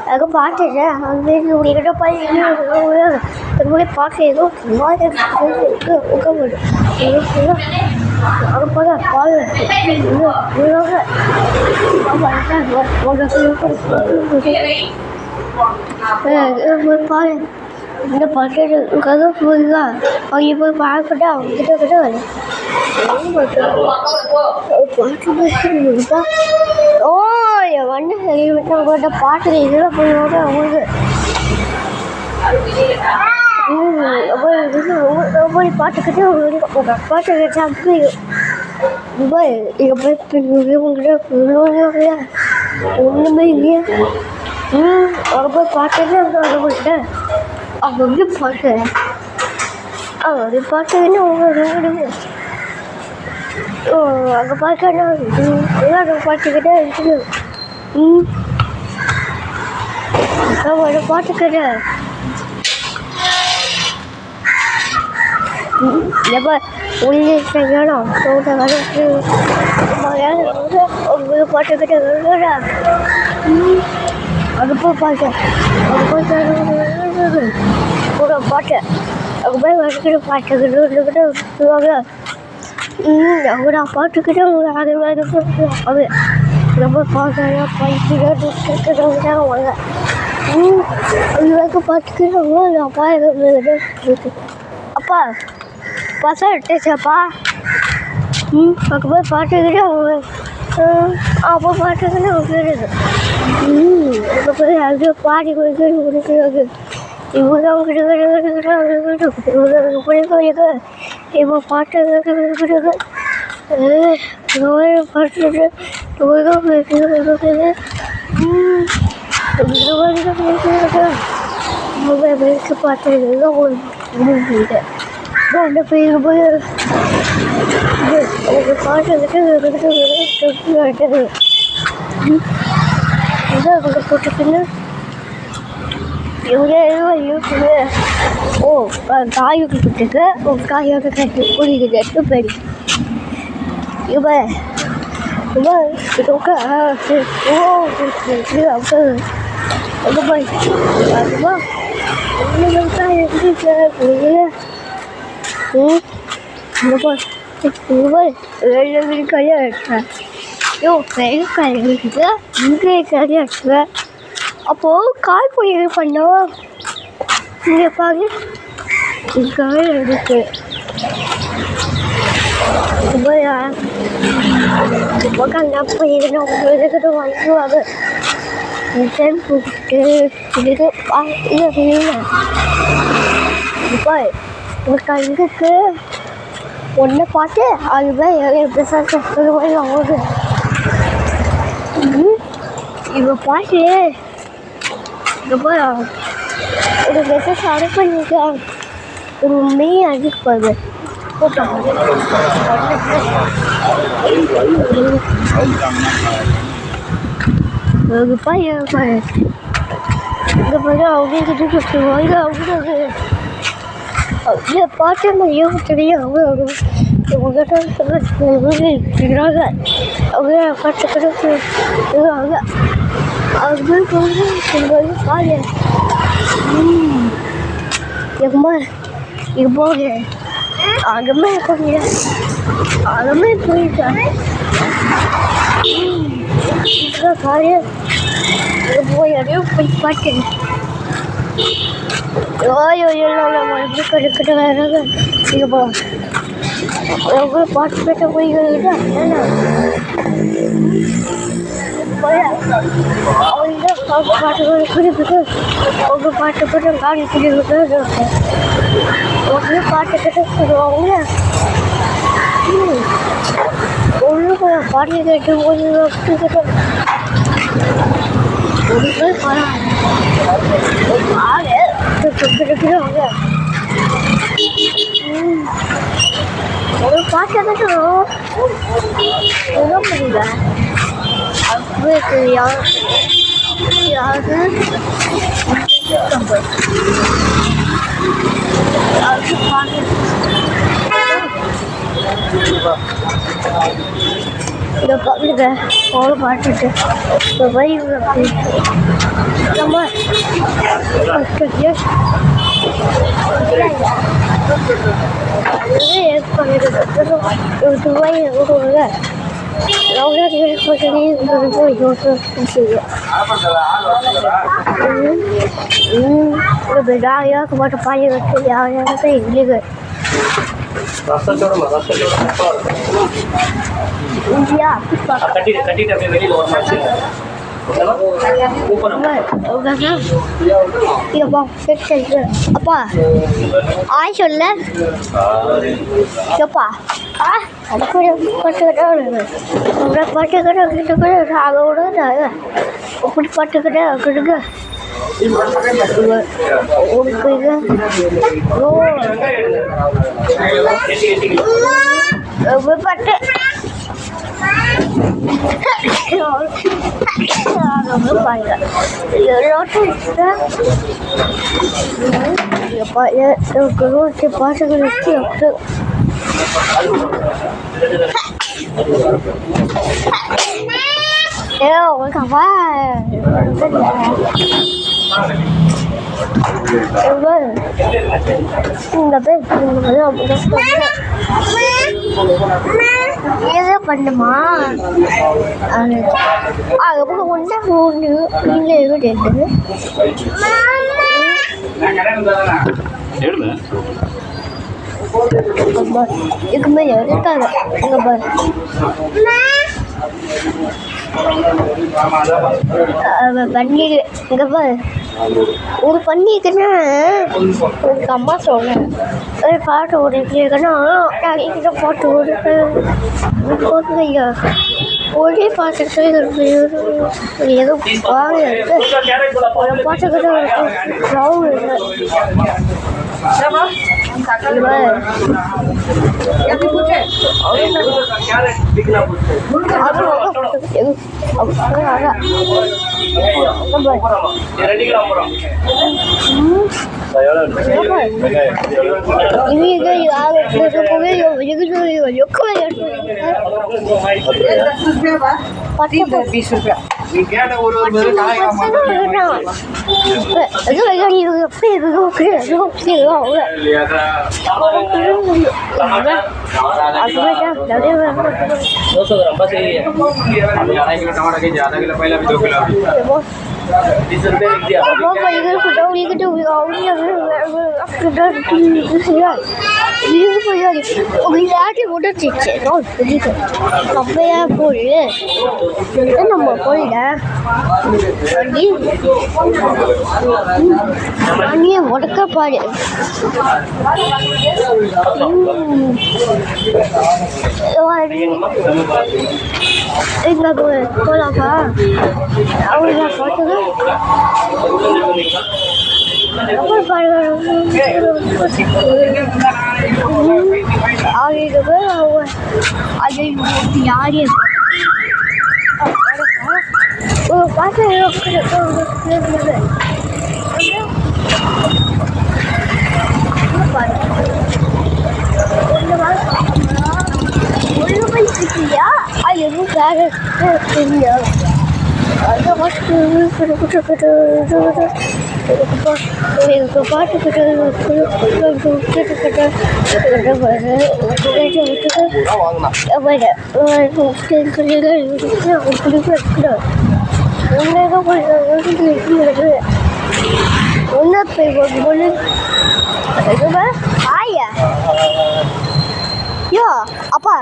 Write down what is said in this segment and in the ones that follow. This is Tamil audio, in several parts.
cái bát này ra nên dùng cái đó bay cái bát này nó nói cái một nó có là có rồi nó đấy nó phải ra một cái coi nó bỏ cái vui ra coi như vui bán cái đâu cái đó này ôi bánh thì trong cái đập bát thì rất là vui đó vui bát cái đó cái bát cái trăm cái vậy 이거 배불러야 오늘 매일이야 아빠 파트는 너무 좋다 아버지 파트 아버지 파트는 너무 아빠 파트는 내가 파트 그래 아빠 파트 그래 내가 우리 생각나 또 내가 뭐야 우리 파트 그래 아빠 파트 पूरा पाट अब भाई वाले पाट कर लो अगर आप पाट करो आगे वाले अबे रबर पाट है पाइप का दूसरा का होगा अभी वाले पाट करो ना पाए अपा पास हटते छपा अकबर पाट करो आप पाट करो फिर तो फिर आगे पाट को 이거 이거 파트를 너의 파트를 너가 왜 그래 뭐가 왜 이렇게 파트를 너무 힘든데 너는 왜 이거 뭐야 이거 파트를 이거 포트는 이게 오 가요 그때가 오 가요 그때 우리 그때 또 베리 이거 그거가 오 그래 없어 이거 봐 이거 오늘 가요 그때 우리 이거 왜 가요 요 왜 가요 그때 이게 가요 அப்போ கால் பொரியல் பண்ணோம் இங்கே பாரு காய் இருக்கு கண்ணா பொரியல் உங்களுக்கு வாங்குவாங்க போட்டு இது இப்போ ஒரு கண்ணுக்கு ஒன்றை பார்த்து அதுதான் எப்படி சார் வாங்குது இப்போ பாட்டு ஒரு மெசேஜ் ஆர்டர் பண்ணியிருக்கேன் ஒரு மெய் அடிக்க போகுது பையன் இங்கே பாரு அவங்க வாங்க அவங்க பாட்டு மையம் தெரியும் அவங்க அவங்க பாட்டு கிடக்கு அது பாரு இது போக ஆகமே போயிட்டேன் பாரு போய் அடையும் போய் பாட்டேன் ஐயோ மறுபடியும் கடுக்கிட்ட வேறாங்க இது போ எவ்வளோ பாட்டு பேட்ட போய் பாட்டு குடிப்பிட்டு ஒவ்வொரு பாட்டு போட்டு காடி குடிக்கிட்டு ஒவ்வொரு பாட்டு கிட்ட சொல்லுவாங்க ஒன்று பாட்டு கேட்டு ஒரு ஒரு பாட்டு முடியல அப்படியே யாரு இதை பார்த்துக்க ஒரு பாட்டுட்டு நம்ம berbeda kepada payah yang kata ini ke rasa coba rasa India kadi tapi very low margin iya bang apa ay சொல்ல siapa aku yang pakai udah pakai kada kita kada saga udah dah aku pakai kada kada pakai இது பண்ணுமா அது ஒன்றா ஒன்று இல்லை ரெண்டு இதுக்கு மேலே இருக்காங்க இங்கே பாரு பன்னீர் இங்கே பாரு ஒரு பன்னீருக்குன்னா எனக்கு அம்மா சொன்னேன் ஒரு பாட்டு ஓடிக்கன்னா நான் பாட்டு ஓடுக்கையா ஒரே பாட்டு ஏதோ வாங்க ஒரு பாட்டு உடக்கப்பாடு எங்க போலாப்பா அவங்க பார்த்துக்க அது யாரு பார்த்து ஒழுங்கா அது எதுவும் வேற தெரியாது அப்பா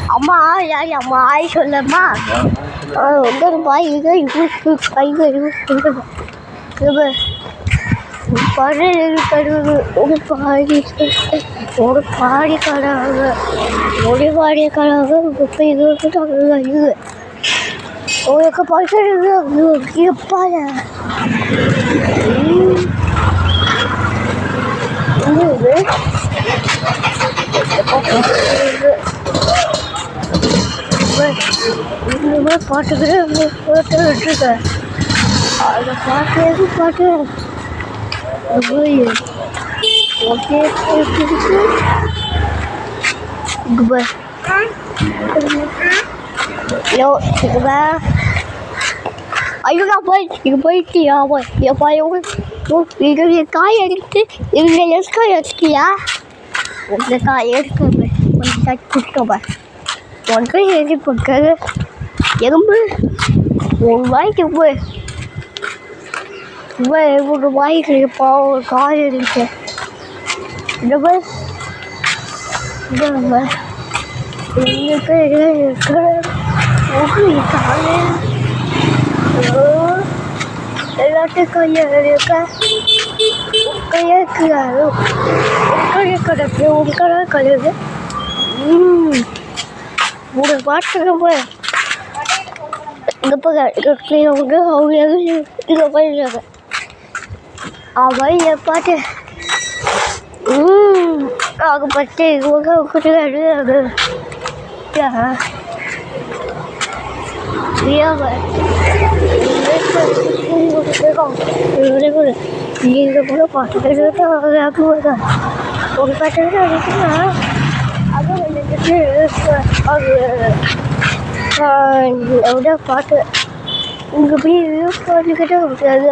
அம்மா யார் அம்மா ஆய் சொல்லம்மா ஒரு பாய் ஒரு பாடி கடாக ஒரு பாடிய கடாக இது உங்களுக்கு பைசா எப்பாத பாட்டுக்கிறேன் விட்டுருக்கேன் அதை பாட்டு பாட்டு ஓகே ஹலோ ஐயோ நான் போயிட்டியா போய் எப்பா இங்கே காய் எடுத்து இவங்க எஸ்காய் வச்சுட்டியா உங்க காய் எடுக்க கொஞ்சம் தட்டி கொடுத்தோப்பா உன் கை எழுதி போட்டு எறும்பு உன் வாய்க்கு போய் ஒரு வாய்க்கு பாவம் காய் இருக்கு இந்த போய் எல்லாத்தையும் கிடக்கு உங்களை கழுது ஒரு பாட்டுக்கு போய் இங்கே போய் அவங்க இங்கே போயிருக்காங்க அவன் என் பாட்டு அவங்க பட்டு அது இங்கே கூட பாட்டு ஒரு பாட்டு அடிச்சுன்னா அது வந்துட்டு அது எவ்வளோ பாட்டு இங்கே போய் பாட்டுக்கிட்டே முடியாது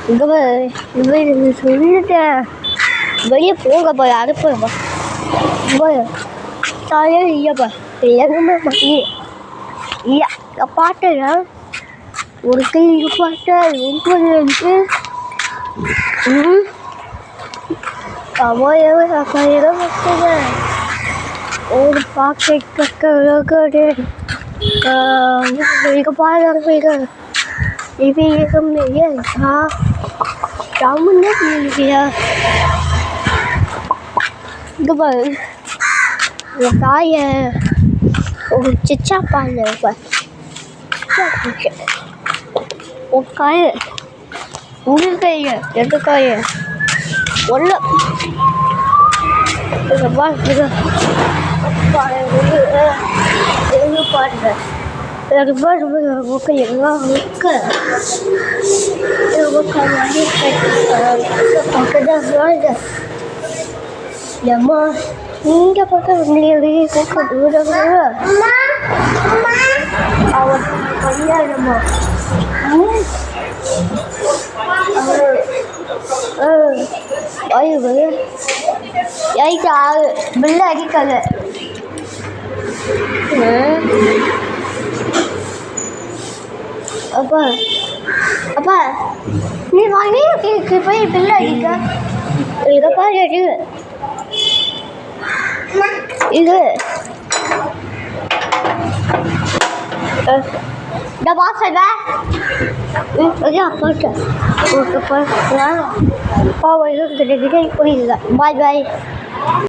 இங்கே சொல்லிட்டேன் வெளியே போங்கப்பா அனுப்புங்கப்பா தாயே இல்லைப்பா எதுவுமே பண்ணி ஐயா பாட்டுங்க ஒரு கிளி பாட்டு வந்து அம்மாயிடம் வச்சுங்க ஒரு பாக்கெட் கட்டு இங்கே பாருங்க இது ஏக்கா தமிழ்ல இல்லையா இங்கே பாரு காய ஒரு சிச்சா பால் ஒரு காய ஒரு காய எந்த காய ஒல்ல பாருங்க எல்லாம் ஏம்மா இங்கே பக்கம் அவன் கல்யாணமா பில்ல அடிக்காத அப்பா அப்பா நீ வாங்கி போய் பில்ல அடிக்க இதை பாரு இது இந்த வாசல் அப்பாட்ட பாவம் புரியுது பாய் பாய்